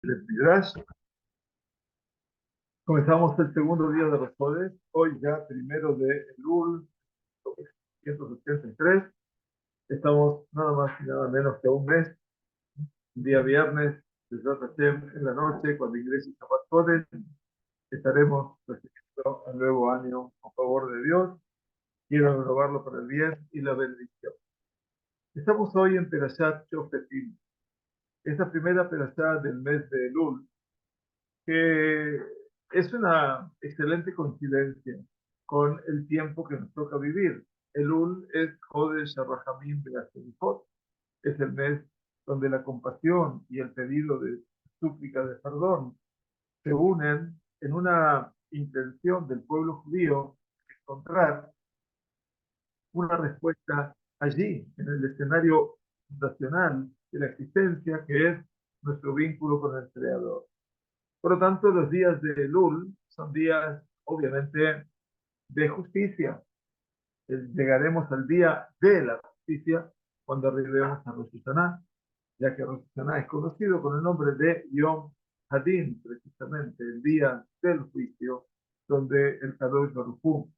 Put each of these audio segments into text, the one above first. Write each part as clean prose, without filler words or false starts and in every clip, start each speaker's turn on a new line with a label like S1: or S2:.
S1: del Midrash. Comenzamos el segundo día de los Jodes, hoy ya primero de Elul, 173. Estamos nada más y nada menos que a un mes, un día viernes, en la noche, cuando ingrese Shabbat Jodes, estaremos recibiendo el nuevo año a favor de Dios. Quiero renovarlo para el bien y la bendición. Estamos hoy en Perashat Shofetim, esta primera Perashat del mes de Elul, que es una excelente coincidencia con el tiempo que nos toca vivir. Elul es Jodesh HaRachamim Be'Aserifot, es el mes donde la compasión y el pedido de súplica de perdón se unen en una intención del pueblo judío de encontrar una respuesta allí, en el escenario fundacional de la existencia, que es nuestro vínculo con el Creador. Por lo tanto, los días de Elul son días, obviamente, de justicia. Llegaremos al día de la justicia cuando arribemos a Rosh Hashanah, ya que Rosh Hashanah es conocido con el nombre de Yom Hadin, precisamente el día del juicio, donde el Kadosh Baruj Hu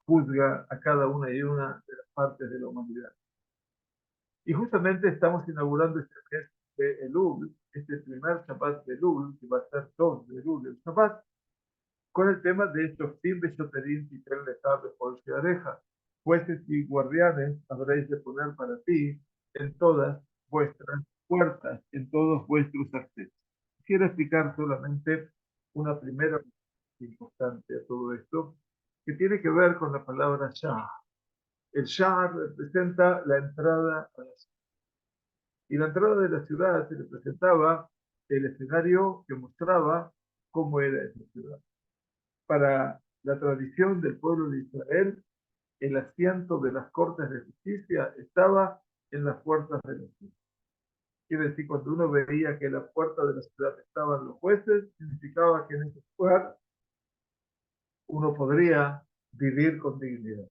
S1: juzga a cada una y una de las partes de la humanidad. Y justamente estamos inaugurando este mes de Elul, este primer Shabbat de Elul, que va a ser 2 de Elul, el Shabbat, con el tema de Shoftim Beshoterim Titel Lechar Bechol Sheareja. Jueces y guardianes habréis de poner para ti en todas vuestras puertas, en todos vuestros accesos. Quiero explicar solamente una primera importante a todo esto, que tiene que ver con la palabra Shah. El Shah representa la entrada a la ciudad. Y la entrada de la ciudad se representaba el escenario que mostraba cómo era esa ciudad. Para la tradición del pueblo de Israel, el asiento de las cortes de justicia estaba en las puertas de la ciudad. Quiere decir, cuando uno veía que en la puerta de la ciudad estaban los jueces, significaba que en ese lugar uno podría vivir con dignidad.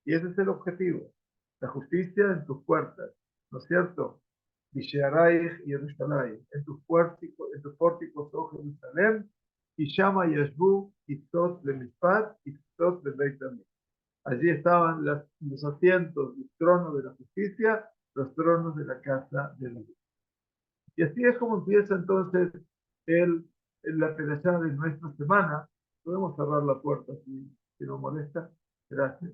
S1: Y ese es el objetivo, la justicia en tus puertas, ¿no es cierto? Vishearaich y Yerushalayim, en tus pórticos, oh Jerusalén, y Shama Yashbu, y Tzot le Mishpat, y Tzot le Beit Hamikdash. Allí estaban los asientos, los tronos de la justicia, los tronos de la casa de Dios. Y así es como empieza entonces la perashá de nuestra semana. Podemos cerrar la puerta si no molesta. Gracias.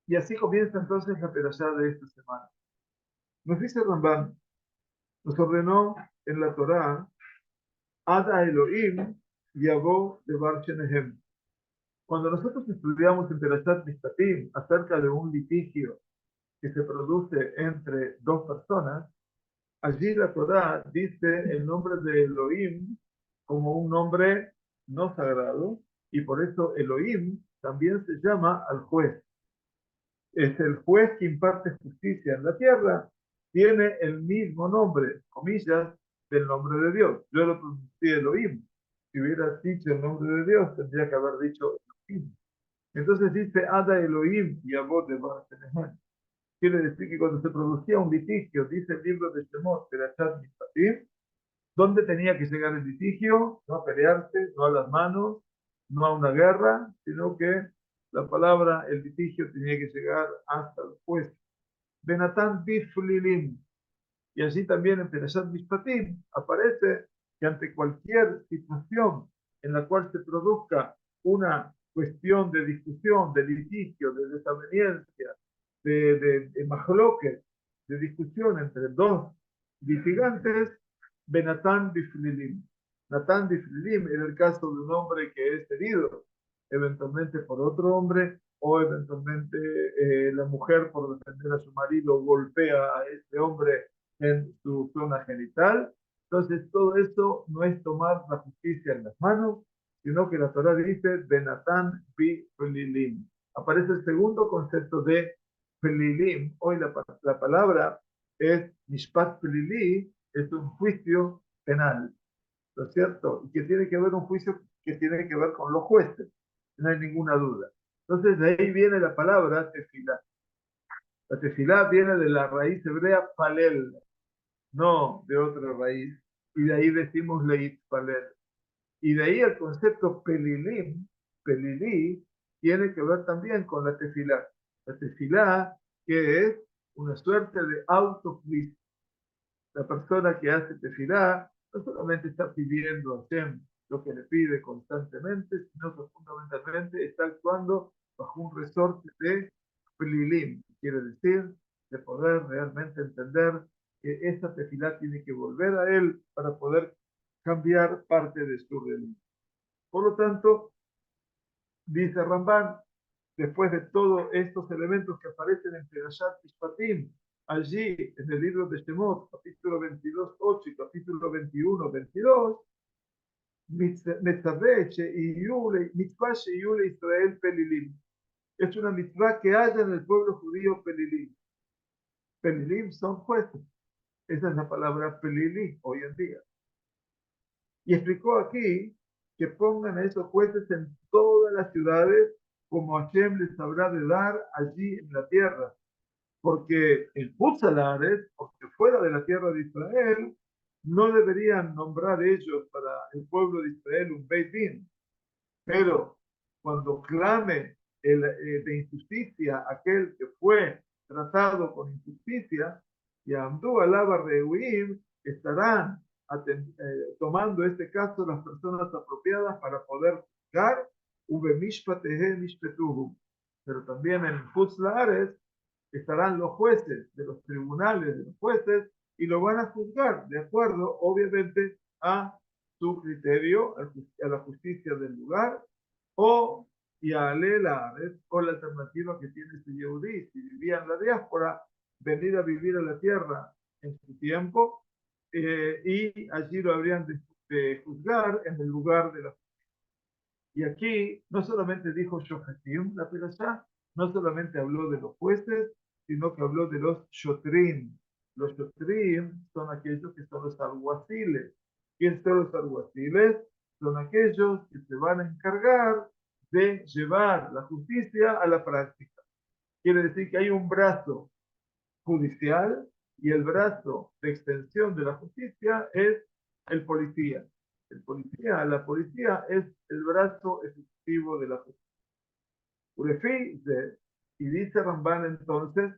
S1: Y así comienza entonces la perashá de esta semana. Nos dice Rambam, nos ordenó en la Torá, Ada Elohim Yavó de Bar Shenehem. Cuando nosotros estudiamos en Perashat Mishpatim acerca de un litigio que se produce entre dos personas, allí la Torá dice el nombre de Elohim como un nombre no sagrado, y por eso Elohim también se llama al juez. Es el juez que imparte justicia en la tierra, tiene el mismo nombre, comillas, del nombre de Dios. Yo lo pronuncié Elohim. Si hubiera dicho el nombre de Dios, tendría que haber dicho Elohim. Entonces dice Ada Elohim y Abod de Barcelona. Quiere decir que cuando se producía un litigio, dice el libro de Shemot, Perashat Mishpatim, ¿dónde tenía que llegar el litigio? No a pelearse, no a las manos, no a una guerra, sino que la palabra, el litigio tenía que llegar hasta el juez. Benatán Biflilim. Y así también en Perashat Mishpatim aparece que ante cualquier situación en la cual se produzca una cuestión de discusión, de litigio, de desaveniencia, de mahloket, de discusión entre dos litigantes, Benatán Biflilim. Natán Biflilim era el caso de un hombre que es herido eventualmente por otro hombre, o eventualmente la mujer por defender a su marido golpea a ese hombre en su zona genital. Entonces todo eso no es tomar la justicia en las manos, sino que la Torah dice Benatán bi Felilim. Aparece el segundo concepto de Felilim. Hoy la palabra es Mishpat Felili, es un juicio penal, ¿no es cierto? Y que tiene que ver un juicio que tiene que ver con los jueces, no hay ninguna duda. Entonces de ahí viene la palabra tefilá. La tefilá viene de la raíz hebrea palel, no de otra raíz. Y de ahí decimos leit palel. Y de ahí el concepto pelilim, pelilí, tiene que ver también con la tefilá. La tefilá, que es una suerte de autoflis. La persona que hace tefilá no solamente está pidiendo a Hashem lo que le pide constantemente, sino que fundamentalmente está actuando bajo un resorte de pelilim, quiere decir, de poder realmente entender que esa tefilá tiene que volver a él para poder cambiar parte de su religión. Por lo tanto, dice Ramban, después de todos estos elementos que aparecen en Perashat Mishpatim, allí en el libro de Shemot, capítulo 22, 8 y capítulo 21, 22, mitzvah sheyule Israel pelilim. Es una mitzvah que haya en el pueblo judío pelilim. Pelilim son jueces. Esa es la palabra pelilim hoy en día. Y explicó aquí que pongan a esos jueces en todas las ciudades como Hashem les habrá de dar allí en la tierra. Porque en Putzalares, porque fuera de la tierra de Israel, no deberían nombrar ellos para el pueblo de Israel un Beit Din. Pero cuando clame de injusticia aquel que fue tratado con injusticia, y Amdú alaba Reuim, estarán tomando este caso las personas apropiadas para poder juzgar, pero también en Putzlares estarán los jueces de los tribunales de los jueces y lo van a juzgar de acuerdo, obviamente, a su criterio, a la justicia del lugar, o y a Alelar, o la alternativa que tiene este Yehudí, si vivía en la diáspora, venir a vivir a la tierra en su tiempo, y allí lo habrían de juzgar en el lugar de la. Y aquí no solamente dijo Shohatim, la Perashá, no solamente habló de los jueces, sino que habló de los Shotrim. Los Shotrim son aquellos que son los alguaciles. ¿Quiénes son los alguaciles? Son aquellos que se van a encargar de llevar la justicia a la práctica. Quiere decir que hay un brazo judicial y el brazo de extensión de la justicia es el policía. La policía es el brazo ejecutivo de la justicia. Y dice Ramban entonces,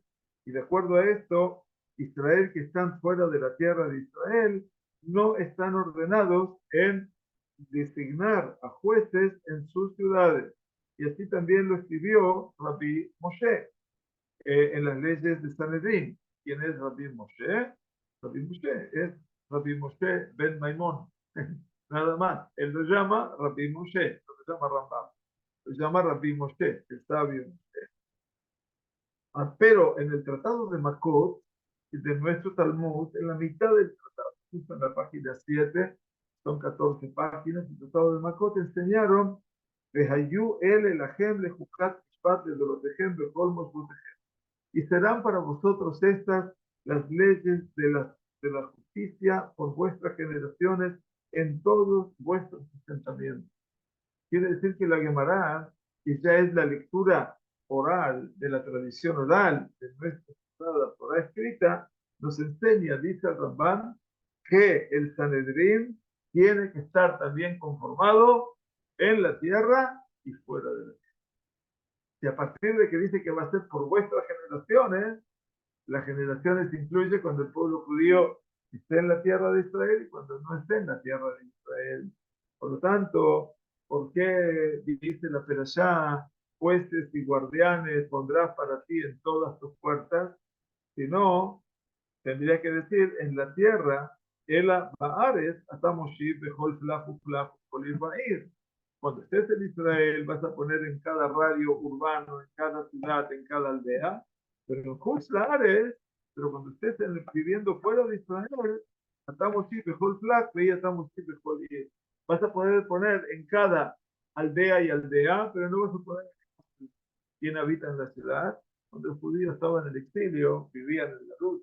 S1: y de acuerdo a esto, Israel que están fuera de la tierra de Israel no están ordenados en designar a jueces en sus ciudades. Y así también lo escribió Rabbi Moshe en las leyes de Sanedrín. ¿Quién es Rabbi Moshe? Rabbi Moshe es Rabbi Moshe ben Maimón. Nada más. Él lo llama Rabbi Moshe, no lo llama Rambam. Lo llama Rabbi Moshe, el sabio Moshe. Pero en el tratado de Makot, de nuestro Talmud, en la mitad del tratado, justo en la página 7, son 14 páginas, el tratado de Makot enseñaron Vehayu el elahem lejukat mishpat de dolotehem bechol mosbotehem. Y serán para vosotros estas las leyes de la justicia por vuestras generaciones en todos vuestros asentamientos. Quiere decir que la Gemara, que ya es la lectura oral de la tradición oral de nuestra Torá escrita, nos enseña, dice el Ramban, que el Sanedrín tiene que estar también conformado en la tierra y fuera de la tierra. Y a partir de que dice que va a ser por vuestras generaciones, las generaciones incluye cuando el pueblo judío esté en la tierra de Israel y cuando no esté en la tierra de Israel. Por lo tanto, ¿por qué dice la Perashá, jueces y guardianes pondrás para ti en todas tus puertas? Si no, tendría que decir, en la tierra, Ela Baares, Atamoshib, Behol Flafu Flafu, Kolir Bair. Cuando estés en Israel, vas a poner en cada radio urbano, en cada ciudad, en cada aldea, pero en Juzlares, pero cuando estés viviendo fuera de Israel, Atamoshib, Behol Flafu, y Atamoshib, Behol Ir. Vas a poder poner en cada aldea y aldea, pero no vas a poner quién habita en la ciudad. Cuando los judíos estaban en el exilio, vivían en la luz.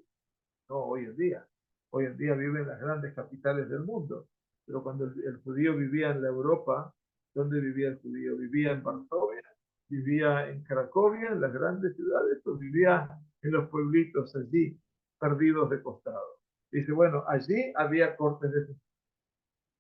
S1: No, hoy en día. Hoy en día viven en las grandes capitales del mundo. Pero cuando el judío vivía en la Europa, ¿dónde vivía el judío? Vivía en Varsovia. vivía en Cracovia, en las grandes ciudades, o vivía en los pueblitos allí, perdidos de costado. Dice, bueno, allí había cortes de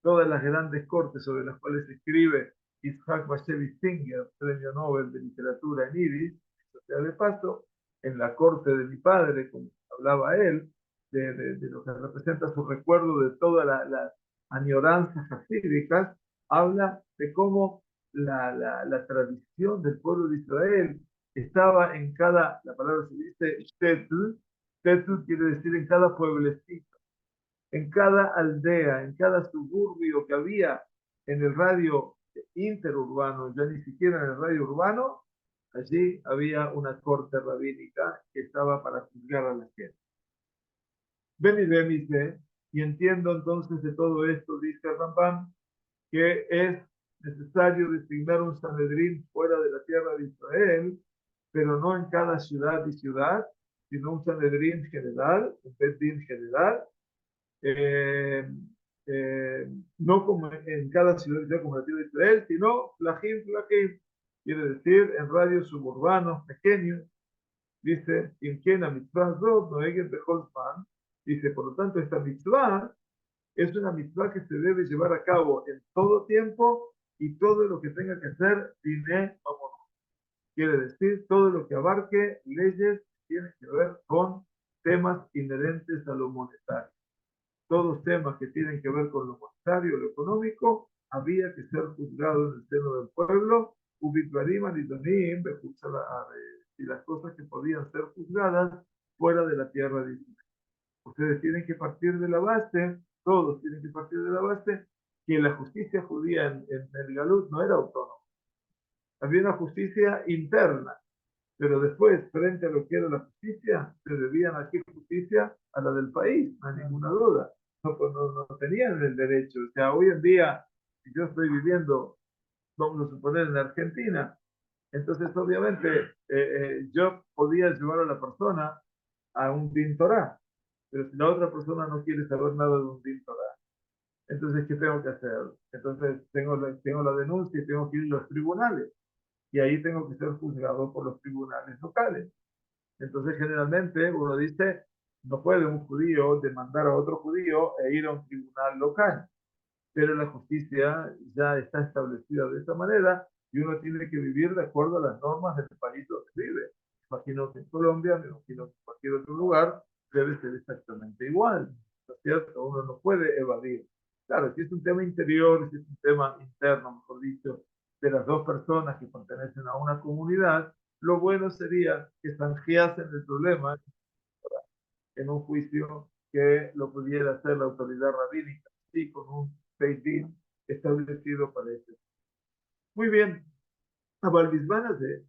S1: todas las grandes cortes sobre las cuales se escribe Isaac Bashevis Singer, premio Nobel de Literatura en Yiddish, o sea, de paso, en la corte de mi padre, como hablaba él, de lo que representa su recuerdo de todas las añoranzas hasídicas, habla de cómo la tradición del pueblo de Israel estaba en cada, la palabra se dice shtetl, shtetl quiere decir en cada pueblecito, en cada aldea, en cada suburbio que había en el radio interurbano, ya ni siquiera en el radio urbano, allí había una corte rabínica que estaba para juzgar a la gente. Ven y dice, y entiendo entonces de todo esto, dice Rambam, que es necesario designar un Sanedrín fuera de la tierra de Israel, pero no en cada ciudad y ciudad, sino un Sanedrín general, un Bedín general, eh, eh, no como en cada ciudad como la tierra de Israel, sino flajim, flajim, quiere decir en radios suburbanos pequeños, dice, Imkena mitzvah zot noegen bechol zman, dice, por lo tanto, esta mitzvah es una mitzvah que se debe llevar a cabo en todo tiempo y todo lo que tenga que ser diné vamos. Quiere decir todo lo que abarque leyes que tienen que ver con temas inherentes a lo monetario. Todos temas que tienen que ver con lo monetario, lo económico, había que ser juzgado en el seno del pueblo, y las cosas que podían ser juzgadas fuera de la tierra de Israel. Ustedes tienen que partir de la base, todos tienen que partir de la base, que la justicia judía en el Galut no era autónoma. Había una justicia interna, pero después, frente a lo que era la justicia, se debían aquí justicia a la del país, no hay ninguna duda. No, pues no tenían el derecho. O sea, hoy en día, si yo estoy viviendo, vamos a suponer, en Argentina, entonces obviamente yo podía llevar a la persona a un Din Torah, pero si la otra persona no quiere saber nada de un Din Torah, entonces, ¿qué tengo que hacer? Entonces, tengo la denuncia y tengo que ir a los tribunales, y ahí tengo que ser juzgado por los tribunales locales. Entonces, generalmente uno dice, no puede un judío demandar a otro judío e ir a un tribunal local, pero la justicia ya está establecida de esa manera y uno tiene que vivir de acuerdo a las normas del país donde vive. Me imagino que en Colombia, me imagino que en cualquier otro lugar debe ser exactamente igual, ¿no es cierto? Uno no puede evadir. Claro, si es un tema interior, si es un tema interno, mejor dicho, de las dos personas que pertenecen a una comunidad, lo bueno sería que zanjeasen el problema en un juicio que lo pudiera hacer la autoridad rabínica, sí, con un Beit establecido para eso. Muy bien, a Balbisbana de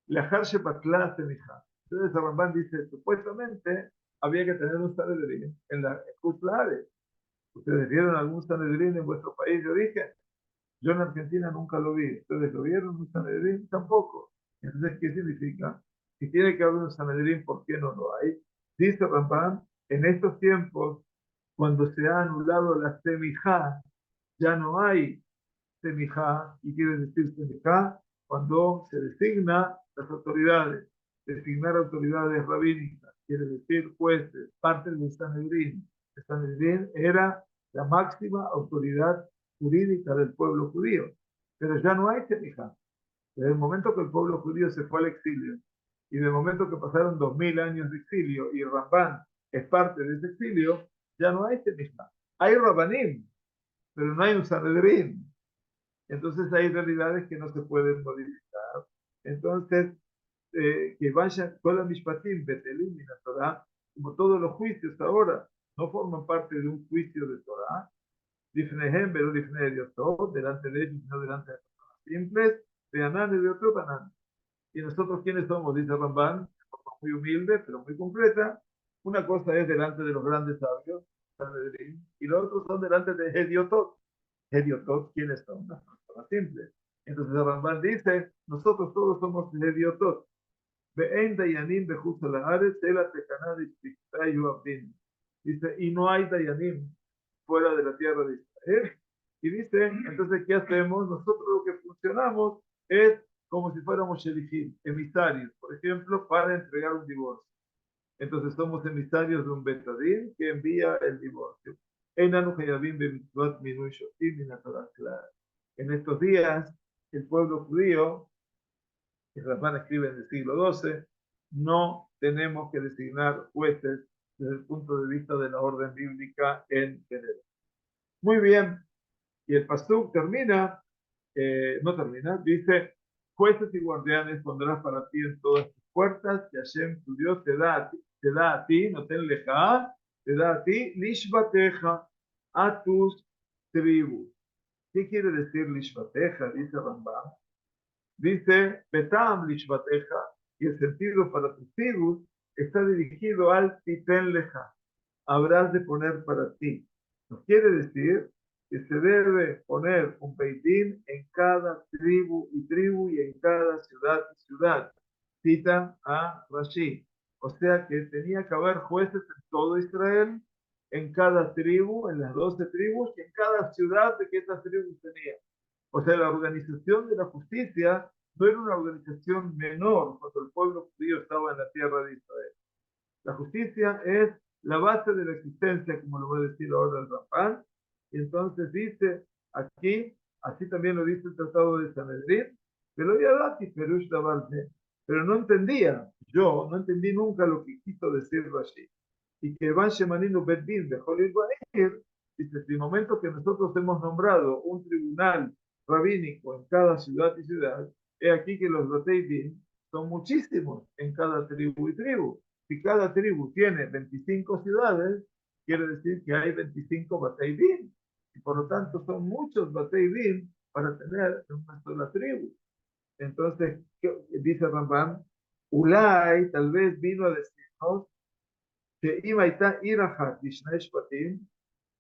S1: la Harshe Patla Semija. Entonces, Rambán dice, supuestamente había que tener un Sanedrín en la Kutlare. ¿Ustedes vieron algún Sanedrín en vuestro país de origen? Yo en Argentina nunca lo vi. ¿Ustedes lo vieron un Sanedrín? Tampoco. Entonces, ¿qué significa? Si tiene que haber un Sanedrín, ¿por qué no lo hay? Dice Rambán, en estos tiempos, cuando se ha anulado la semijá, ya no hay semijá, y quiere decir semijá, cuando se designa las autoridades, designar autoridades rabínicas, quiere decir jueces, parte del Sanedrín. El Sanedrín era la máxima autoridad jurídica del pueblo judío, pero ya no hay semijá. Desde el momento que el pueblo judío se fue al exilio, y del momento que pasaron 2000 años de exilio, y Rambán es parte de ese exilio, ya no hay semijá. Hay Rabanim, pero no hay un Sanedrín. Entonces hay realidades que no se pueden modificar. Entonces, que vaya con la Mishpatim, Betelim y la Torah, como todos los juicios ahora, no forman parte de un juicio de Torah, Difnehem, pero Difne de Dios, delante de ellos, no delante de personas simples, de Anán y de otro Anán. Y nosotros, ¿quiénes somos? Dice Ramban, de forma muy humilde, pero muy concreta. Una cosa es delante de los grandes sabios, y los otros son delante de Hediotot. Hediotot, ¿quiénes son? Las personas simples. Entonces Ramban dice, nosotros todos somos Hediotot. Ve'en dayanim bejuz al-haaretz, ela tecaná dishtiktayu abdin. Dice, y no hay dayanim fuera de la tierra de Israel. Y dice, entonces, ¿qué hacemos? Nosotros lo que funcionamos es como si fuéramos sherifim, emisarios, por ejemplo, para entregar un divorcio. Entonces somos emisarios de un betadín que envía el divorcio. En estos días, el pueblo judío, que Ramán escribe en el siglo XII, no tenemos que designar jueces desde el punto de vista de la orden bíblica en general. Muy bien, y el pasuk termina, no termina, dice, jueces y guardianes pondrás para ti en todas tus puertas, que Hashem, tu Dios, te da a ti, no te leja, te da a ti, lishbateja, a tus tribus. ¿Qué quiere decir lishbateja? Dice Rambam. Dice, betam lishbateja, y el sentido para tus tribus está dirigido al titen leja. Habrás de poner para ti. Nos quiere decir que se debe poner un beitín en cada tribu y en cada ciudad y ciudad. Cita a Rashi. O sea que tenía que haber jueces en todo Israel, en cada tribu, en las 12 tribus y en cada ciudad de que estas tribus tenían. O sea, la organización de la justicia no era una organización menor cuando el pueblo judío estaba en la tierra de Israel. La justicia es la base de la existencia, como lo va a decir ahora el Rambam. Y entonces dice aquí, así también lo dice el Tratado de Sanedrín, pero no entendía, yo no entendí nunca lo que quiso decir Rashi. Y que Van Shemaninu Bedin de Holil Baer, dice, si el momento que nosotros hemos nombrado un tribunal rabínico en cada ciudad y ciudad, he aquí que los Batei Din son muchísimos en cada tribu y tribu. Si cada tribu tiene 25 ciudades, quiere decir que hay 25 Batei Din. Y por lo tanto son muchos Batei Din para tener una sola tribu. Entonces, dice Rambam, Ulay tal vez vino a decirnos que Imaita Irahat Vishnesh Patim,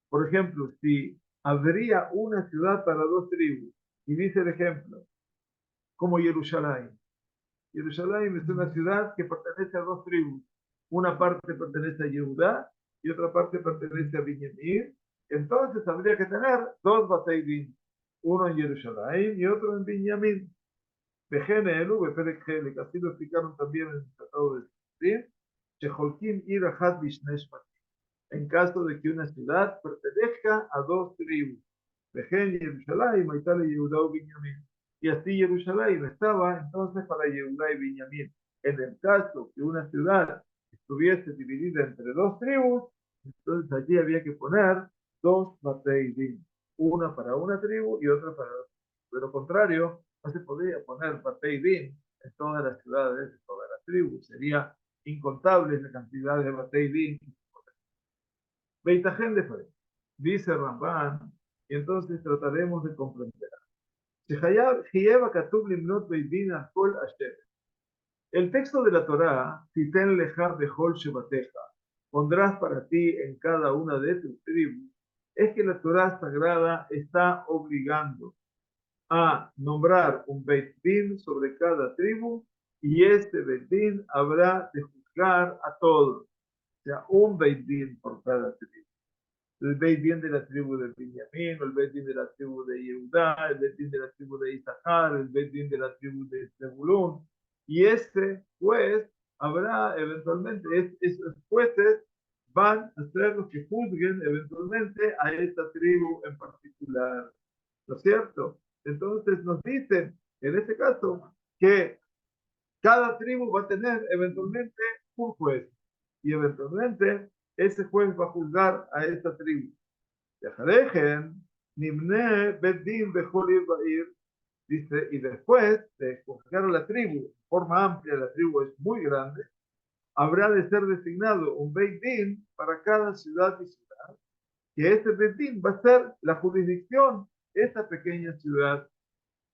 S1: por ejemplo, si habría una ciudad para dos tribus, y dice el ejemplo, como Jerusalén. Jerusalén es una ciudad que pertenece a dos tribus. Una parte pertenece a Yehudá y otra parte pertenece a Binyamin. Entonces habría que tener dos Batei, uno en Jerusalén y otro en Binyamin. Bejenelu, Beperek Helek, así lo explicaron también en el Tratado de Sanedrín, Sheholkim Ira Had Bishnesh Patim, en caso de que una ciudad pertenezca a dos tribus. Bejen Jerusalén, Maitale Yehudá o Binyamin. Y así Jerusalén estaba entonces para Yehudá y Binyamin. En el caso que una ciudad estuviese dividida entre dos tribus, entonces allí había que poner dos Batei, una para una tribu y otra para otra. De lo contrario, no se podría poner Batei Din en todas las ciudades, en todas las tribus. Sería incontable la cantidad de Batei Din. Beitajen de Fred, dice Ramban, y entonces trataremos de comprender. El texto de la Torá, Titen lejar de Hol Shebateja, pondrás para ti en cada una de tus tribus, es que la Torá sagrada está obligando a nombrar un Beit Din sobre cada tribu y este Beit Din habrá de juzgar a todos. O sea, un Beit Din por cada tribu. El Beit Din de la tribu de Benjamín, el Beit Din de la tribu de Yehudá, el Beit Din de la tribu de Isahar, el Beit Din de la tribu de Zebulún. Y este juez habrá eventualmente, esos jueces van a ser los que juzguen eventualmente a esta tribu en particular. ¿No es cierto? Entonces nos dicen, en este caso, que cada tribu va a tener eventualmente un juez. Y eventualmente ese juez va a juzgar a esta tribu. Dice, y después de juzgar a la tribu, de forma amplia, la tribu es muy grande, habrá de ser designado un Beit Din para cada ciudad y ciudad, que ese Beit Din va a ser la jurisdicción de esa pequeña ciudad,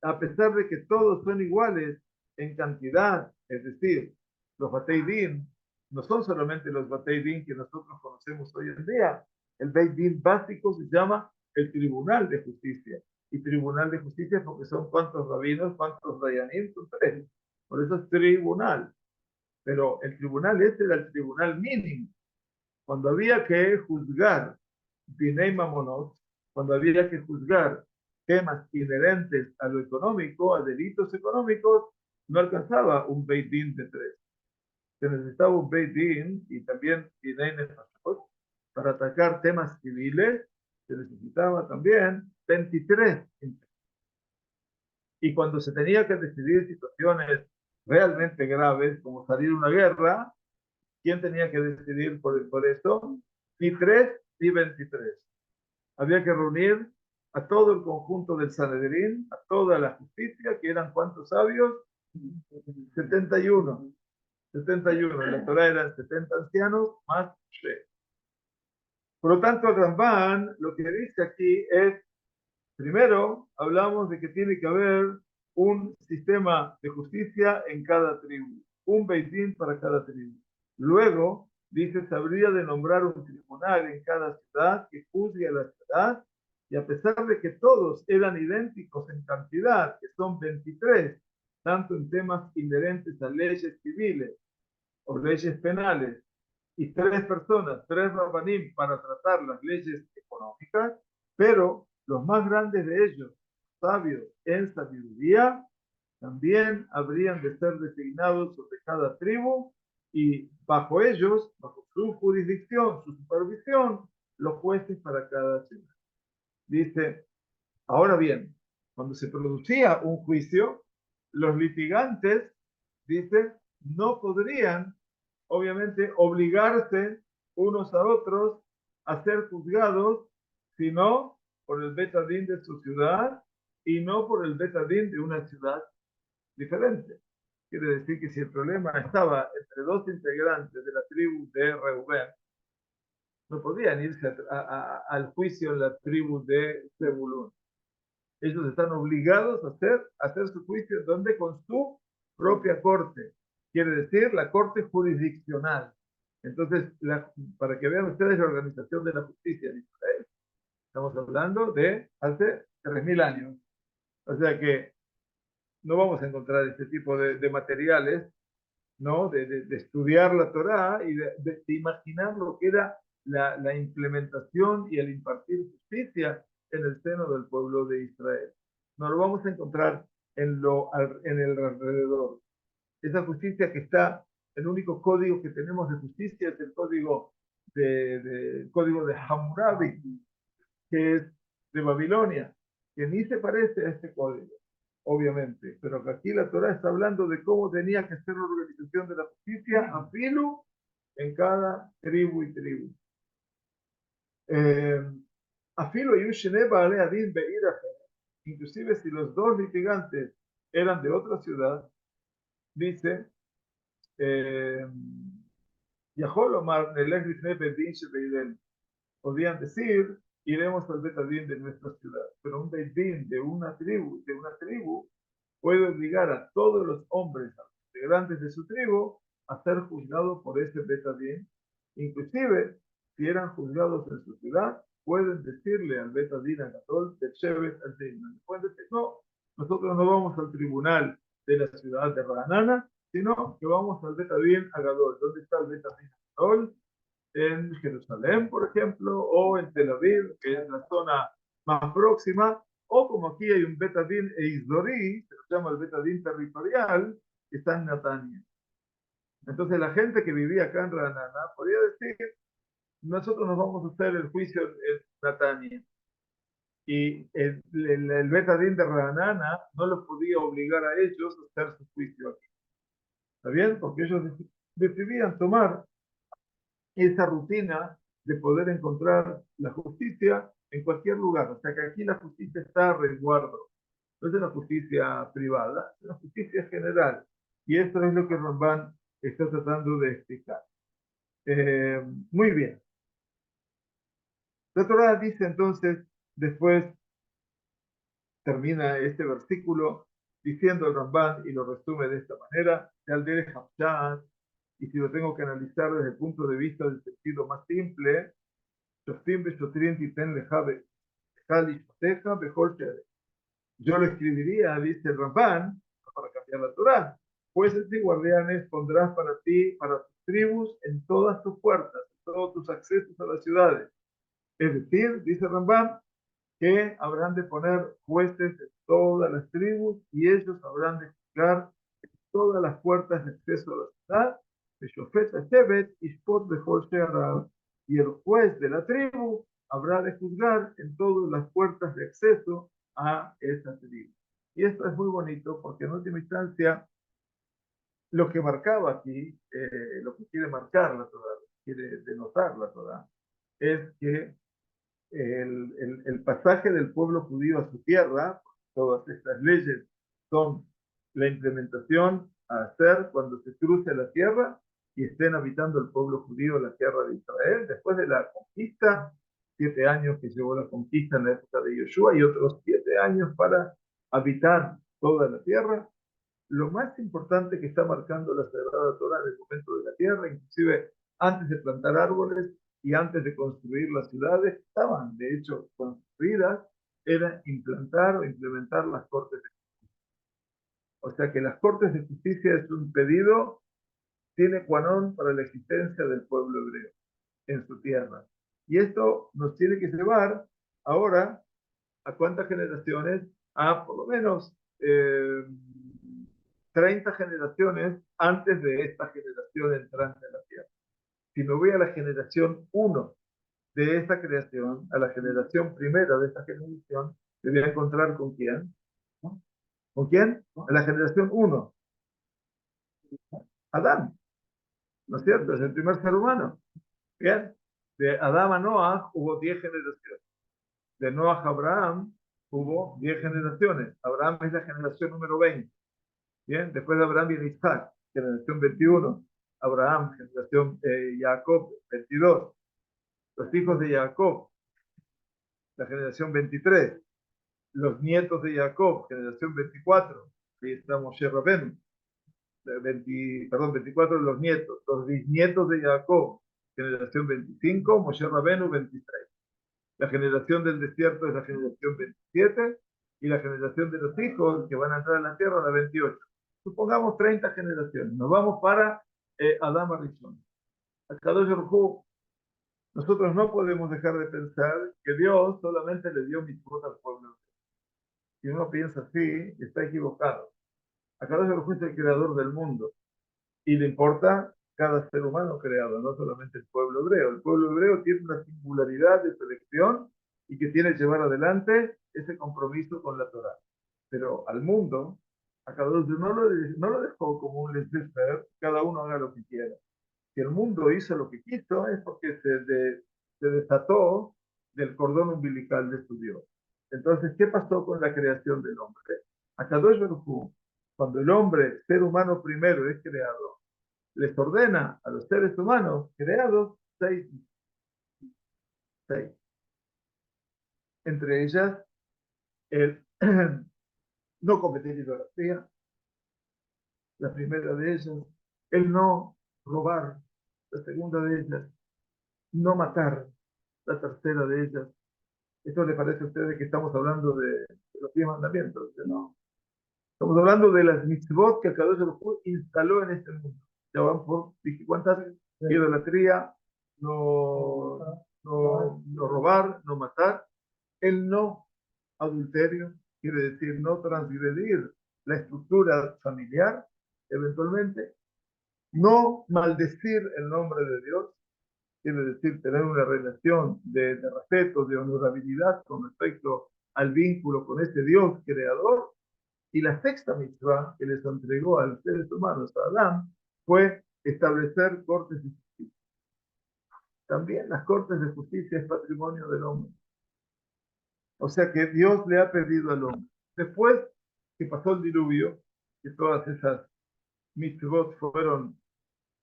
S1: a pesar de que todos son iguales en cantidad, es decir, los Batei Din no son solamente los Batei Din que nosotros conocemos hoy en día. El Beit Din básico se llama el Tribunal de Justicia. Y Tribunal de Justicia porque son cuántos rabinos, cuántos dayanim, son tres. Por eso es tribunal. Pero el tribunal ese era el tribunal mínimo. Cuando había que juzgar Dinei Mamonot, cuando había que juzgar temas inherentes a lo económico, a delitos económicos, no alcanzaba un Beit Din de 3. Se necesitaba un Beit Din y también Dinei Nefashot. Para atacar temas civiles se necesitaba también 23. Y cuando se tenía que decidir situaciones realmente graves, como salir una guerra, ¿quién tenía que decidir por esto? Ni 3 ni 23. Había que reunir a todo el conjunto del Sanedrín, a toda la justicia, que eran ¿cuántos sabios? 71. 71. En la Torah eran 70 ancianos más She. Por lo tanto, el Ramban lo que dice aquí es, primero, hablamos de que tiene que haber un sistema de justicia en cada tribu, un Beit Din para cada tribu. Luego, dice, se habría de nombrar un tribunal en cada ciudad que juzgue a la ciudad, y a pesar de que todos eran idénticos en cantidad, que son 23, tanto en temas inherentes a leyes civiles o leyes penales, y 3 personas, 3 rabanim para tratar las leyes económicas, pero los más grandes de ellos, sabios en sabiduría, también habrían de ser designados sobre cada tribu y bajo ellos, bajo su jurisdicción, su supervisión, los jueces para cada ciudad. Dice, ahora bien, cuando se producía un juicio, los litigantes, dice, no podrían, obviamente, obligarse unos a otros a ser juzgados, sino por el betadín de su ciudad y no por el betadín de una ciudad diferente. Quiere decir que si el problema estaba entre dos integrantes de la tribu de Reubén, no podían irse al juicio en la tribu de Zebulún. Ellos están obligados a hacer su juicio donde con su propia corte, quiere decir la corte jurisdiccional. Entonces, para que vean ustedes la organización de la justicia en Israel, estamos hablando de hace 3000 años. O sea que no vamos a encontrar este tipo de materiales, ¿no? De estudiar la Torá y de imaginar lo que era la implementación y el impartir justicia en el seno del pueblo de Israel. No lo vamos a encontrar en el alrededor. Esa justicia que está, el único código que tenemos de justicia es el código de Hammurabi, que es de Babilonia, que ni se parece a este código, obviamente, pero que aquí la Torah está hablando de cómo tenía que ser la organización de la justicia, a filo, en cada tribu y tribu. A filo y inclusive si los dos litigantes eran de otra ciudad, dice, Yaholomar, podían decir, iremos al Betadín de nuestra ciudad, pero un Betadín de una tribu, puede obligar a todos los hombres, a los integrantes de su tribu, a ser juzgados por ese Betadín. Inclusive, si eran juzgados en su ciudad, pueden decirle al Betadín Agadol del Shevet al Din. Pueden decir, no, nosotros no vamos al tribunal de la ciudad de Ranana, sino que vamos al Betadín Agadol. ¿Dónde está el Betadín Agadol? En Jerusalén, por ejemplo, o en Tel Aviv, que es la zona más próxima, o como aquí hay un Betadín Eizdorí, se llama el Betadín territorial, que está en Natania. Entonces la gente que vivía acá en Ranana podía decir, nosotros nos vamos a hacer el juicio en Natania. Y el Betadín de Ranana no los podía obligar a ellos a hacer su juicio aquí. ¿Está bien? Porque ellos decidían tomar esa rutina de poder encontrar la justicia en cualquier lugar. O sea que aquí la justicia está a resguardo. No es una justicia privada, es una justicia general. Y esto es lo que Ramban está tratando de explicar. Muy bien. La Torah dice entonces, después termina este versículo diciendo el Ramban y lo resume de esta manera, y si lo tengo que analizar desde el punto de vista del sentido más simple, yo lo escribiría, dice el Ramban, para cambiar la Torah. Jueces y guardianes pondrás para ti, para tus tribus, en todas tus puertas, en todos tus accesos a las ciudades. Es decir, dice Ramban, que habrán de poner jueces en todas las tribus y ellos habrán de juzgar todas las puertas de acceso a la ciudad, Beshofet Shevet, Ishpot Bechol She'arav, y el juez de la tribu habrá de juzgar en todas las puertas de acceso a esa tribu. Y esto es muy bonito porque en última instancia lo que marcaba aquí, lo que quiere marcar la Torah, lo que quiere denotar la Torah, es que el pasaje del pueblo judío a su tierra, todas estas leyes son la implementación a hacer cuando se cruce la tierra y estén habitando el pueblo judío en la tierra de Israel, después de la conquista, 7 años que llevó la conquista en la época de Yoshua y otros 7 años para habitar toda la tierra. Lo más importante que está marcando la Sagrada Torah en el momento de la tierra, inclusive antes de plantar árboles y antes de construir las ciudades, estaban de hecho construidas, era implantar o implementar las cortes de justicia. O sea que las cortes de justicia es un pedido sine qua non para la existencia del pueblo hebreo en su tierra. Y esto nos tiene que llevar ahora a cuántas generaciones, a por lo menos 30 generaciones antes de esta generación entrante en la tierra. Si me voy a la generación 1 de esta creación, a la generación primera de esta generación, me voy a encontrar con quién. ¿No? ¿Con quién? A la generación 1, Adán, ¿no es cierto? Es el primer ser humano. Bien, de Adán a Noah hubo 10 generaciones. De Noah a Abraham hubo 10 generaciones. Abraham es la generación número 20. Bien, después de Abraham viene Isaac, generación 21. Abraham, generación Jacob, 22. Los hijos de Jacob, la generación 23. Los nietos de Jacob, generación 24. Ahí está Moshe Rabenu. 24 los nietos. Los bisnietos de Jacob, generación 25. Moshe Rabenu, 23. La generación del desierto es la generación 27. Y la generación de los hijos que van a entrar a la tierra, la 28. Supongamos 30 generaciones. Nos vamos para Adán Arishon. A Kadosh Baruj Hu, nosotros no podemos dejar de pensar que Dios solamente le dio mitzvot al pueblo. Si uno piensa así, está equivocado. A Kadosh Baruj Hu es el creador del mundo y le importa cada ser humano creado, no solamente el pueblo hebreo. El pueblo hebreo tiene una singularidad de selección y que tiene que llevar adelante ese compromiso con la Torah. Pero al mundo, a Kadosh no lo dejó como un laissez-faire, cada uno haga lo que quiera. Si el mundo hizo lo que quiso es porque se desató del cordón umbilical de su Dios. Entonces, ¿qué pasó con la creación del hombre? Akadosh Baruj Hu, cuando el hombre, ser humano primero, es creado, les ordena a los seres humanos creados seis. Entre ellas, el no cometer idolatría, la primera de ellas, el no robar, la segunda de ellas, no matar, la tercera de ellas. ¿Esto le parece a ustedes que estamos hablando de los 10 mandamientos? No. Estamos hablando de las mitzvot que el Kadosh Baruj Hu instaló en este mundo. Ya van por, dije, ¿cuántas? Idolatría, no robar, no matar. El no adulterio, quiere decir no transgredir la estructura familiar, eventualmente. No maldecir el nombre de Dios, quiere decir tener una relación de respeto, de honorabilidad con respecto al vínculo con ese Dios creador. Y la sexta mitzvah que les entregó a los seres humanos, a Adán, fue establecer cortes de justicia. También las cortes de justicia es patrimonio del hombre. O sea que Dios le ha pedido al hombre. Después que pasó el diluvio, que todas esas mitzvot fueron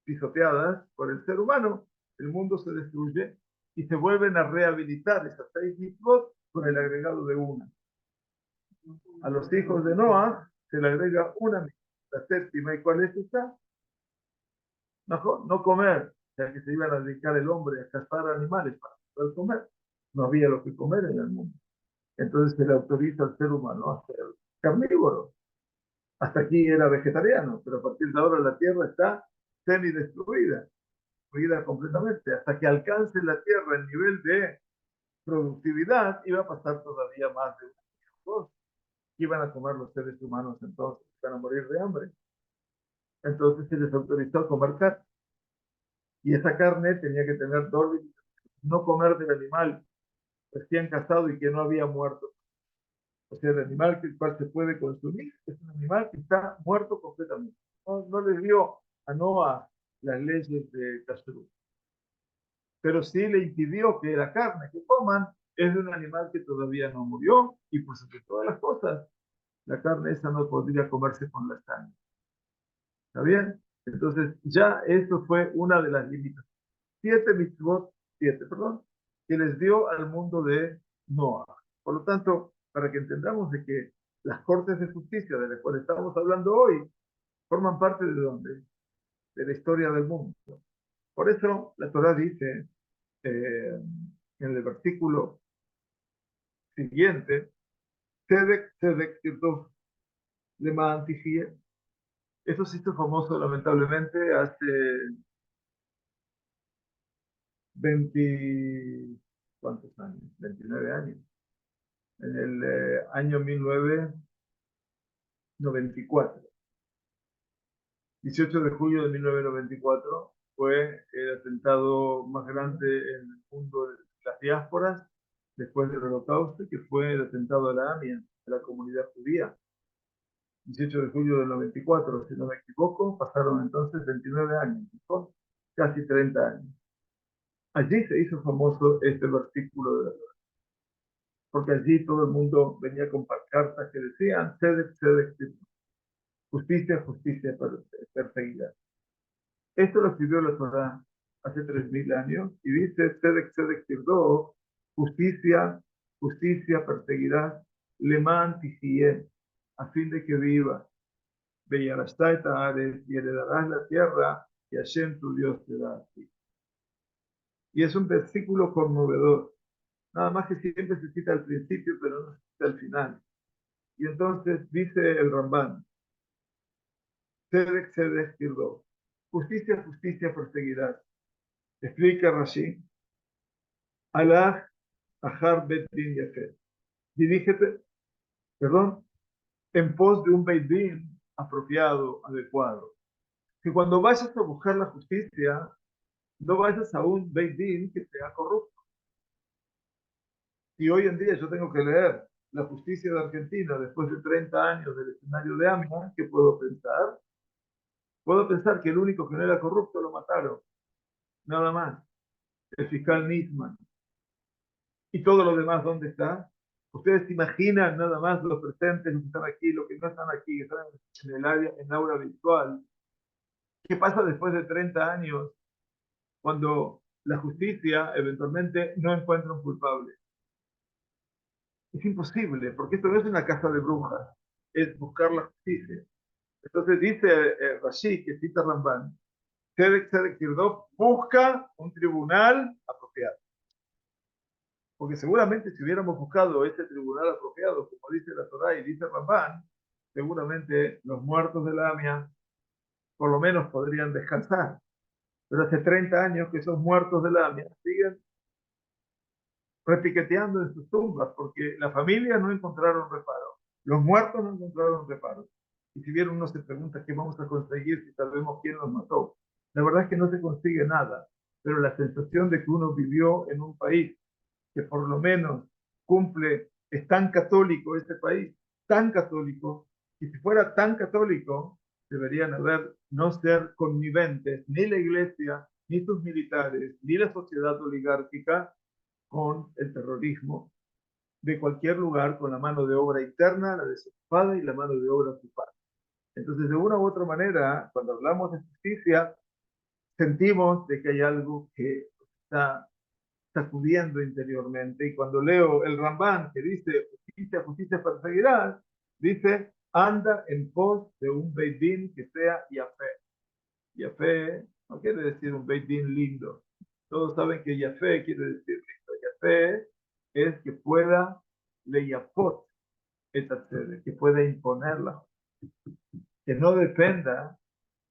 S1: pisoteadas por el ser humano, el mundo se destruye y se vuelven a rehabilitar esas 6 mitzvot con el agregado de una. A los hijos de Noah se le agrega una mitzvah, la séptima. ¿Y cuál es esta? No comer, ya que se iban a dedicar el hombre a cazar animales para poder comer. No había lo que comer en el mundo. Entonces se le autoriza al ser humano a ser carnívoro. Hasta aquí era vegetariano, pero a partir de ahora la tierra está semi-destruida, destruida completamente, hasta que alcance la tierra el nivel de productividad, iba a pasar todavía más de un año o dos. Iban a comer los seres humanos entonces, iban a morir de hambre. Entonces se les autorizó a comer carne. Y esa carne tenía que tener dos limitaciones. No comer del animal recién cazado y que no había muerto. O sea, el animal que el cual se puede consumir es un animal que está muerto completamente. No les dio a Noah las leyes de Kashrut, pero sí le impidió que la carne que coman es de un animal que todavía no murió y por sobre todas las cosas, la carne esa no podría comerse con la sangre. ¿Está bien? Entonces ya eso fue una de las limitaciones. Siete, perdón, que les dio al mundo de Noah. Por lo tanto, para que entendamos de que las cortes de justicia de las cuales estamos hablando hoy forman parte de dónde? De la historia del mundo. Por eso la Torah dice en el versículo siguiente, Tzedek, Tzedek, Tirdof, Leman Tijie. Eso se hizo famoso lamentablemente hace 20, ¿cuántos años? 29 años. En el año 1994. 18 de julio de 1994 fue el atentado más grande en el mundo de las diásporas después del Holocausto, que fue el atentado a la AMIA, de la comunidad judía. 18 de julio del 94, si no me equivoco, pasaron entonces 29 años, ¿no? Casi 30 años. Allí se hizo famoso este versículo de la Torah, porque allí todo el mundo venía con cartas que decían, Tzedek, Tzedek, justicia, justicia, perseguida. Esto lo escribió la Torah hace 3000 años y dice, Tzedek, Tzedek, Tirdo, justicia, justicia, perseguirás, Leman Tijie, a fin de que viva, Beyarashta et Haaretz, y heredarás la tierra que Hashem tu Dios te da a ti. Y es un versículo conmovedor, nada más que siempre se cita al principio, pero no se cita al final. Y entonces dice el Rambán, Tzedek, Tzedek, Tirdo, justicia, justicia, perseguirás. Explica Rashi, Alaj Ahar Bet Din Yafet. Dirígete, perdón, en pos de un Beit Din apropiado, adecuado. Que cuando vayas a buscar la justicia, no vayas a un Beit Din que sea corrupto. Y hoy en día yo tengo que leer la justicia de Argentina después de 30 años del escenario de AMIA, ¿qué puedo pensar? Puedo pensar que el único que no era corrupto lo mataron, nada más, el fiscal Nisman. ¿Y todo lo demás dónde está? Ustedes se imaginan nada más los presentes, los que están aquí, los que no están aquí, que están en el área, en la aula virtual. ¿Qué pasa después de 30 años cuando la justicia eventualmente no encuentra un culpable? Es imposible, porque esto no es una casa de brujas, es buscar la justicia. Entonces dice Rashi, que cita Ramban, Tzedek Tzedek Tirdof, busca un tribunal apropiado. Porque seguramente si hubiéramos buscado ese tribunal apropiado, como dice la Torah y dice Ramban, seguramente los muertos de la AMIA por lo menos podrían descansar. Pero hace 30 años que esos muertos de la AMIA siguen repiqueteando en sus tumbas porque la familia no encontraron reparo, los muertos no encontraron reparo. Y si bien uno se pregunta qué vamos a conseguir si sabemos quién los mató, la verdad es que no se consigue nada, pero la sensación de que uno vivió en un país que por lo menos cumple, es tan católico este país, tan católico, y si fuera tan católico, deberían haber, no ser conniventes ni la iglesia, ni sus militares, ni la sociedad oligárquica con el terrorismo de cualquier lugar con la mano de obra interna, la desocupada y la mano de obra ocupada. Entonces, de una u otra manera, cuando hablamos de justicia, sentimos de que hay algo que está sacudiendo interiormente. Y cuando leo el Rambán que dice justicia, justicia perseguirás, dice anda en pos de un Beit Din que sea Yafé. Yafé no quiere decir un Beit Din lindo. Todos saben que Yafé quiere decir lindo. Yafé es que pueda leyapot esta sede, que pueda imponerla, que no dependa,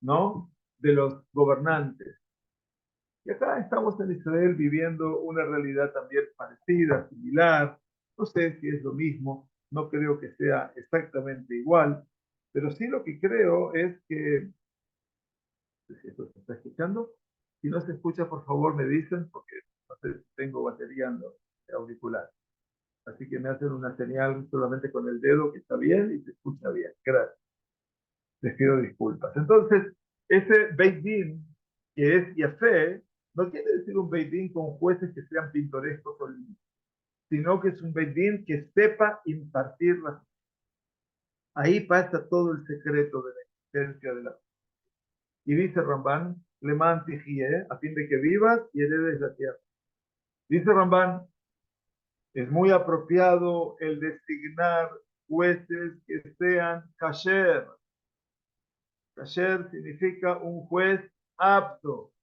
S1: ¿no?, de los gobernantes, Y acá estamos en Israel viviendo una realidad también parecida, similar. No sé si es lo mismo, no creo que sea exactamente igual, pero sí lo que creo es que, no sé si esto se está escuchando, si no se escucha, por favor me dicen, porque no sé si tengo batería en los auriculares. Así que me hacen una señal solamente con el dedo que está bien y se escucha bien. Gracias. Les pido disculpas. Entonces, ese Beit Din, que es Yafé, no quiere decir un Beit Din con jueces que sean pintorescos o lindos, sino que es un Beit Din que sepa impartir la. Ahí pasa todo el secreto de la existencia de la. Y dice Ramban, Leman Tijie, a fin de que vivas y heredes la tierra. Dice Ramban, es muy apropiado el designar jueces que sean kasher. Kasher significa un juez apto.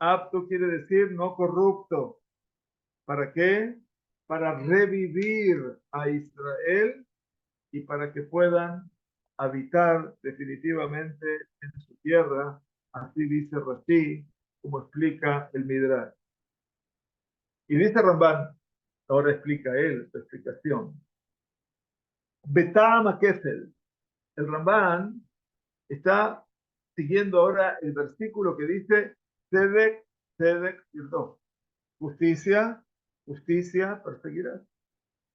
S1: Apto quiere decir no corrupto. ¿Para qué? Para revivir a Israel y para que puedan habitar definitivamente en su tierra. Así dice Rashi, como explica el Midrash. Y dice Ramban, ahora explica él su explicación. Betam Kefel. El Ramban está siguiendo ahora el versículo que dice Tzedek, Tzedek, Tirdof. Justicia, justicia, perseguirás.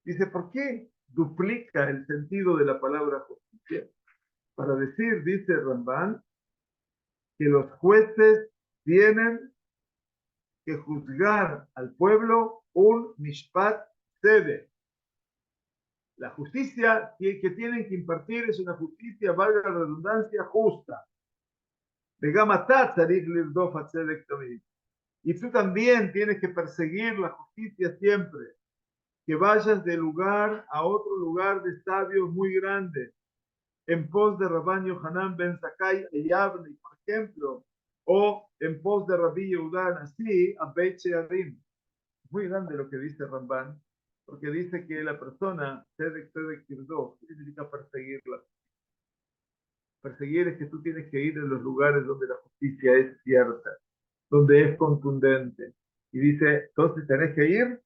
S1: Dice, ¿por qué duplica el sentido de la palabra justicia? Para decir, dice Ramban, que los jueces tienen que juzgar al pueblo un mishpat sede. La justicia que tienen que impartir es una justicia, valga la redundancia, justa. Y tú también tienes que perseguir la justicia siempre. Que vayas de lugar a otro lugar de sabios muy grande, en pos de Rabban Yohanan ben Zakkai e Yavni, por ejemplo, o en pos de Rabbi Yehuda así a Beit Shearim. Muy grande lo que dice Ramban, porque dice que la persona, Tzedek Tzedek Tirdof, significa perseguirla. Perseguir es que tú tienes que ir en los lugares donde la justicia es cierta, donde es contundente. Y dice, entonces tenés que ir,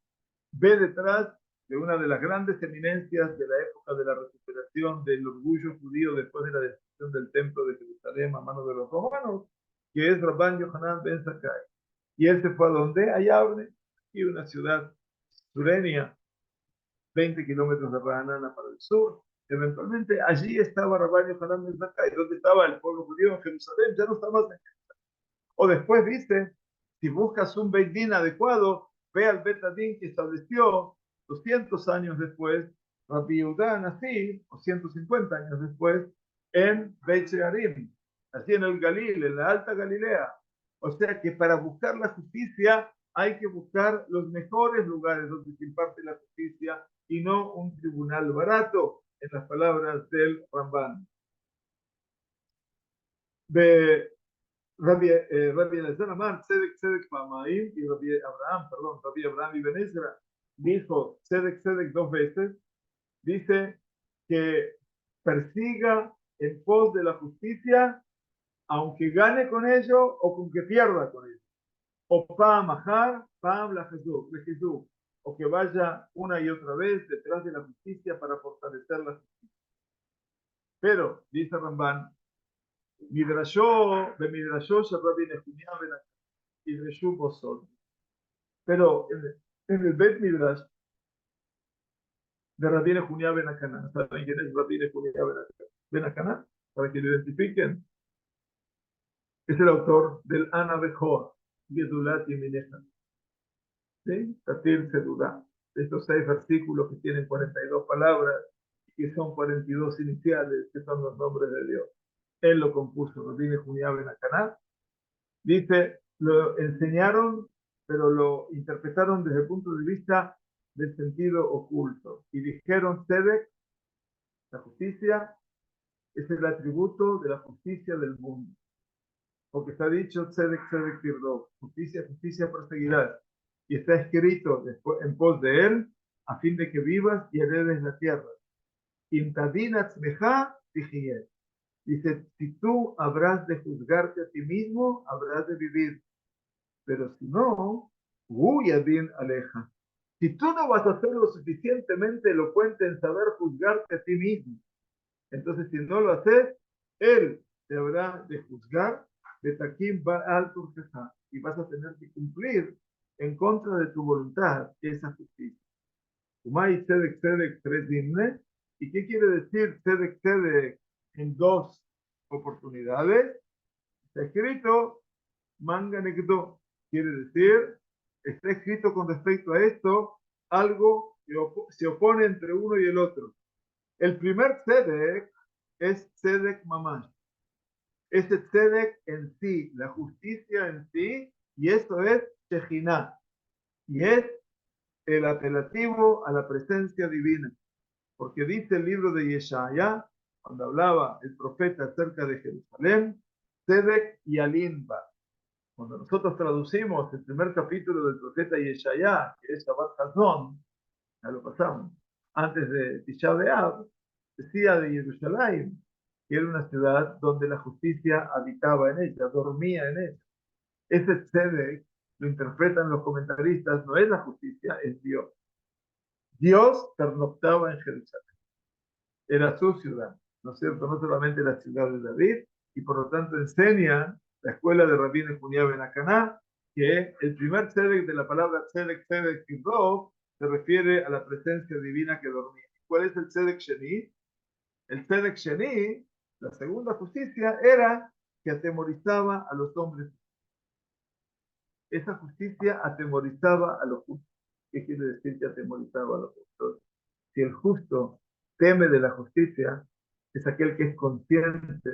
S1: ve detrás de una de las grandes eminencias de la época de la recuperación del orgullo judío después de la destrucción del templo de Jerusalén a manos de los romanos, que es Rabban Yohanan ben Zakkai. Y él se fue a donde? A Yavne, y una ciudad sureña, 20 kilómetros de Ranana para el sur. Eventualmente allí estaba Rabban Yohanan ben Zakkai, donde estaba el pueblo judío en Jerusalén, ya no está más en. O después dice, si buscas un Beit Din adecuado, ve al Bet Din que estableció 200 años después, Rabbi Yehuda así, o 150 años después, en Beit Shearim, así en el Galil, en la Alta Galilea. O sea que para buscar la justicia hay que buscar los mejores lugares donde se imparte la justicia y no un tribunal barato, en las palabras del Ramban. De Rabbi Elazar Amar, Tzedek Tzedek Pamaim, y Rabbi Abraham y Ezra, dijo Tzedek Tzedek dos veces, dice que persiga en pos de la justicia, aunque gane con ello o con que pierda con ello. O Pam Ahar, Pam la Jesús, o que vaya una y otra vez detrás de la justicia para fortalecer la justicia. Pero, dice Ramban, Midrashó, de Midrashó, Rabbi Nehemiah ben y Reshu Bosol. Pero en el Bet Midrash de Rabbi Nehemiah ben Akaná, ¿saben quién es Rabbi Nehemiah ben Akaná? Para que lo identifiquen, es el autor del Ana Bejoa, Gedulat y Mineja. ¿Sí? Tatir Sedudá. Estos 6 versículos que tienen 42 palabras y que son 42 iniciales, que son los nombres de Dios. Él lo compuso, Rabbi Nehemiah ben Akaná. Dice, lo enseñaron, pero lo interpretaron desde el punto de vista del sentido oculto. Y dijeron, Tzedek, la justicia, es el atributo de la justicia del mundo. Porque está dicho, Tzedek, Tzedek, Tirdof, justicia, justicia perseguirás. Y está escrito después, en pos de él, a fin de que vivas y heredes la tierra. Intadinat meja, dice, si tú habrás de juzgarte a ti mismo, habrás de vivir. Pero si no, Huyadin aleja. Si tú no vas a ser lo suficientemente elocuente en saber juzgarte a ti mismo, entonces si no lo haces, él te habrá de juzgar de Takim Baal Turkeja, y vas a tener que cumplir en contra de tu voluntad esa justicia. Umay Tzedek Tzedek tres dimne. ¿Y qué quiere decir Tzedek Tzedek en dos oportunidades? Está escrito Manganekdo, quiere decir, está escrito con respecto a esto algo que se opone entre uno y el otro. El primer tzedek es tzedek mamash. Ese tzedek en sí, la justicia en sí, y eso es Shejinah, y es el apelativo a la presencia divina. Porque dice el libro de Yeshaya, cuando hablaba el profeta acerca de Jerusalén, tzedek y alinba. Cuando nosotros traducimos el primer capítulo del profeta Yeshaya, que es Shabbat Hazón, ya lo pasamos, antes de Tisha B'Av, decía de Jerusalén que era una ciudad donde la justicia habitaba en ella, dormía en ella. Ese tzedek, lo interpretan los comentaristas, no es la justicia, es Dios. Dios pernoctaba en Jerusalén, era su ciudad, ¿no es cierto? No solamente la ciudad de David, y por lo tanto enseña la escuela de Rabbi Nehemiah ben Akaná que el primer tzedek de la palabra tzedek, tzedek y rov se refiere a la presencia divina que dormía. ¿Cuál es el tzedek sheni? El tzedek sheni, la segunda justicia, era que atemorizaba a los hombres. Esa justicia atemorizaba a los justos. ¿Qué quiere decir que atemorizaba a los justos? Si el justo teme de la justicia, es aquel que es consciente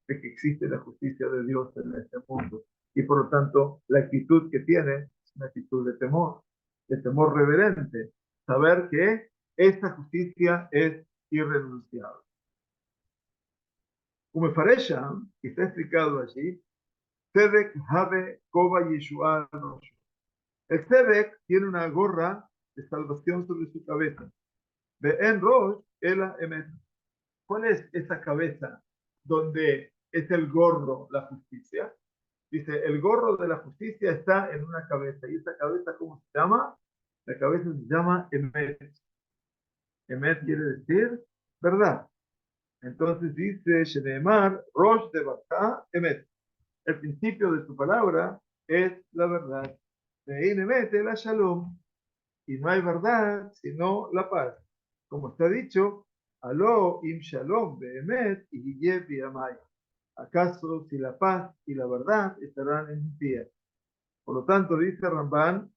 S1: de que existe la justicia de Dios en este mundo. Y por lo tanto, la actitud que tiene es una actitud de temor reverente. Saber que esta justicia es irrenunciable. Como Faresha, que está explicado allí, Tzedek Habe Koba Yeshua Rosh. El Tzedek tiene una gorra de salvación sobre su cabeza. Be'en Rosh Ela Emet. ¿Cuál es esa cabeza donde es el gorro, la justicia? Dice, el gorro de la justicia está en una cabeza. ¿Y esa cabeza cómo se llama? La cabeza se llama Emet. Emet quiere decir verdad. Entonces dice Sheneemar, Rosh de Batá, Emet. El principio de su palabra es la verdad. De Emet la Shalom. Y no hay verdad sino la paz. Como está dicho, Aló im Shalom beemet y Yevi Amay. ¿Acaso si la paz y la verdad estarán en mis días? Por lo tanto, dice Ramban,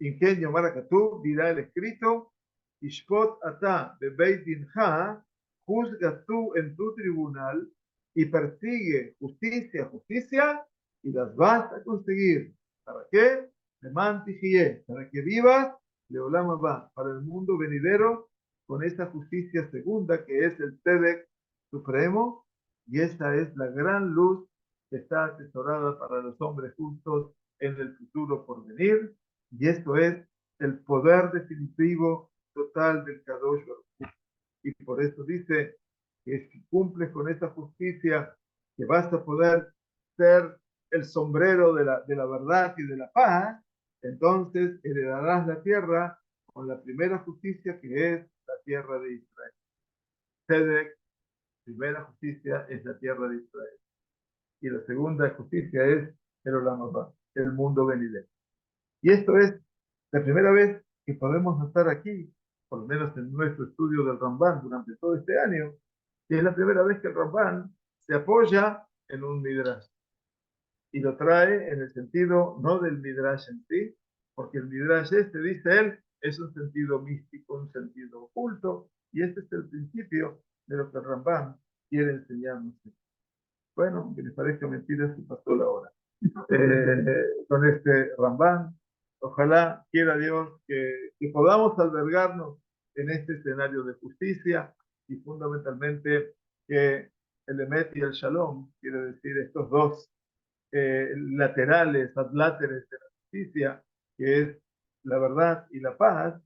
S1: Ingenio Maracatú, dirá el escrito, Ishpot ata bebeit dinja, juzga tú en tu tribunal y persigue justicia, justicia, y las vas a conseguir. ¿Para qué? Para que vivas, Leolama va, para el mundo venidero, con esta justicia segunda que es el Tzedek supremo, y esta es la gran luz que está atesorada para los hombres justos en el futuro por venir, y esto es el poder definitivo total del Kadosh Baruj Hu. Y por eso dice que si cumples con esa justicia, que vas a poder ser el sombrero de la verdad y de la paz, entonces heredarás la tierra con la primera justicia que es la tierra de Israel. Tzedek, primera justicia es la tierra de Israel. Y la segunda justicia es el Olam Haba, el mundo venidero. Y esto es la primera vez que podemos estar aquí, por lo menos en nuestro estudio del Ramban durante todo este año, y es la primera vez que el Ramban se apoya en un Midrash. Y lo trae en el sentido no del Midrash en sí, porque el Midrash este, dice él, es un sentido místico, un sentido oculto, y este es el principio de lo que el Ramban quiere enseñarnos. Bueno, que les parezca mentira, se pasó la hora. Con este Ramban, ojalá quiera Dios que podamos albergarnos en este escenario de justicia y fundamentalmente que el Emet y el Shalom, quiere decir estos dos laterales, adláteres de la justicia, que es la verdad y la paz,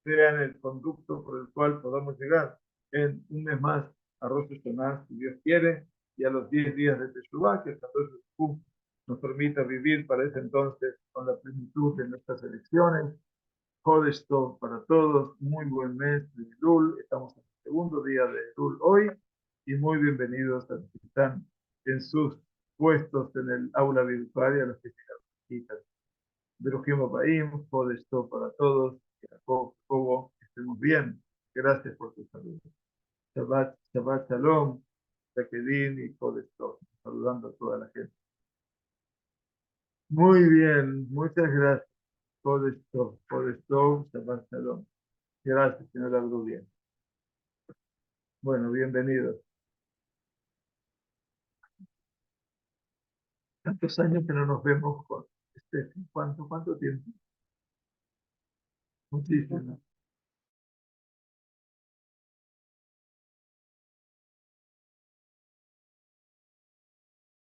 S1: sean el conducto por el cual podamos llegar en un mes más a Rosh Hashanah, si Dios quiere, y a los 10 días de Teshuvah, que el 14 de nos permita vivir para ese entonces con la plenitud de nuestras elecciones. Jodesh Tov para todos, muy buen mes de Elul, estamos en el segundo día de Elul hoy y muy bienvenidos a los que están en sus puestos en el aula virtual y a los que se Berujim Abaim, Jodesh Tov para todos, Jacobo, que estemos bien, gracias por tu salud. Shabbat Shalom, Jaqueline y Jodesh Tov, saludando a toda la gente. Muy bien, muchas gracias. Jodesh Tov, Shabbat Shalom. Gracias, señora Brulia. Bueno, bienvenidos. Tantos años que no nos vemos con este, ¿cuánto tiempo? Muchísimo.